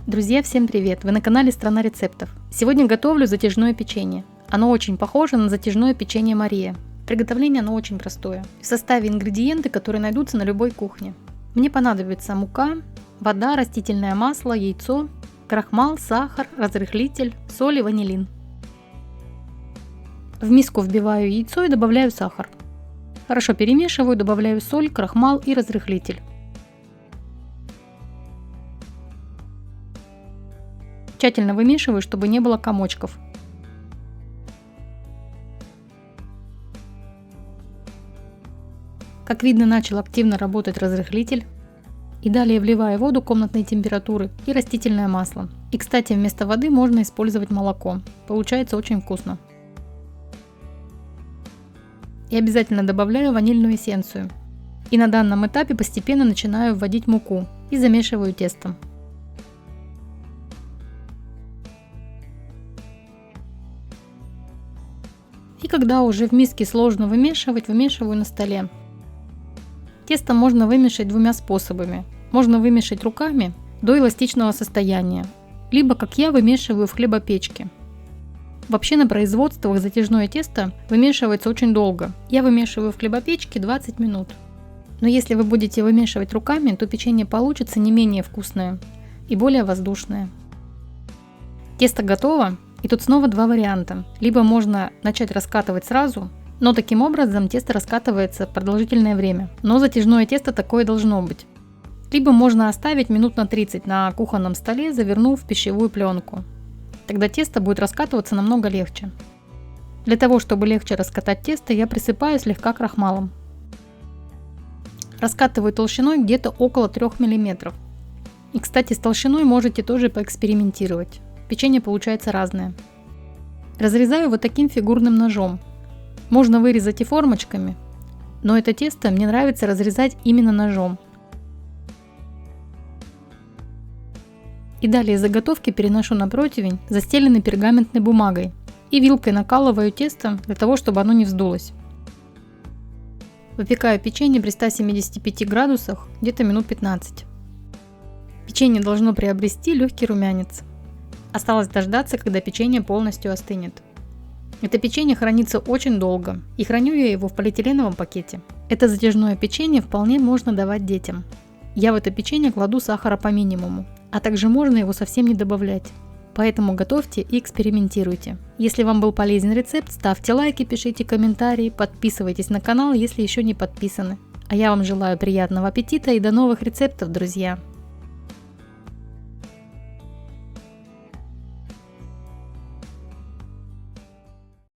Друзья, всем привет! Вы на канале Страна рецептов. Сегодня готовлю затяжное печенье. Оно очень похоже на затяжное печенье Мария. Приготовление оно очень простое. В составе ингредиенты, которые найдутся на любой кухне. Мне понадобится мука, вода, растительное масло, яйцо, крахмал, сахар, разрыхлитель, соль и ванилин. В миску вбиваю яйцо и добавляю сахар. Хорошо перемешиваю, добавляю соль, крахмал и разрыхлитель. Тщательно вымешиваю, чтобы не было комочков. Как видно, начал активно работать разрыхлитель. И далее вливаю воду комнатной температуры и растительное масло. И, кстати, вместо воды можно использовать молоко. Получается очень вкусно. И обязательно добавляю ванильную эссенцию. И на данном этапе постепенно начинаю вводить муку и замешиваю тесто. И когда уже в миске сложно вымешивать, вымешиваю на столе. Тесто можно вымешать двумя способами. Можно вымешать руками до эластичного состояния, либо, как я, вымешиваю в хлебопечке. Вообще на производствах затяжное тесто вымешивается очень долго. Я вымешиваю в хлебопечке 20 минут. Но если вы будете вымешивать руками, то печенье получится не менее вкусное и более воздушное. Тесто готово. И тут снова два варианта. Либо можно начать раскатывать сразу, но таким образом тесто раскатывается продолжительное время. Но затяжное тесто такое должно быть. Либо можно оставить минут на 30 на кухонном столе, завернув в пищевую пленку. Тогда тесто будет раскатываться намного легче. Для того, чтобы легче раскатать тесто, я присыпаю слегка крахмалом. Раскатываю толщиной где-то около 3 мм. И, кстати, с толщиной можете тоже поэкспериментировать. Печенье получается разное. Разрезаю вот таким фигурным ножом. Можно вырезать и формочками, но это тесто мне нравится разрезать именно ножом. И далее заготовки переношу на противень, застеленный пергаментной бумагой, и вилкой накалываю тесто для того, чтобы оно не вздулось. Выпекаю печенье при 175 градусах где-то минут 15. Печенье должно приобрести легкий румянец. Осталось дождаться, когда печенье полностью остынет. Это печенье хранится очень долго, и храню я его в полиэтиленовом пакете. Это затяжное печенье вполне можно давать детям. Я в это печенье кладу сахара по минимуму, а также можно его совсем не добавлять. Поэтому готовьте и экспериментируйте. Если вам был полезен рецепт, ставьте лайки, пишите комментарии, подписывайтесь на канал, если еще не подписаны. А я вам желаю приятного аппетита и до новых рецептов, друзья!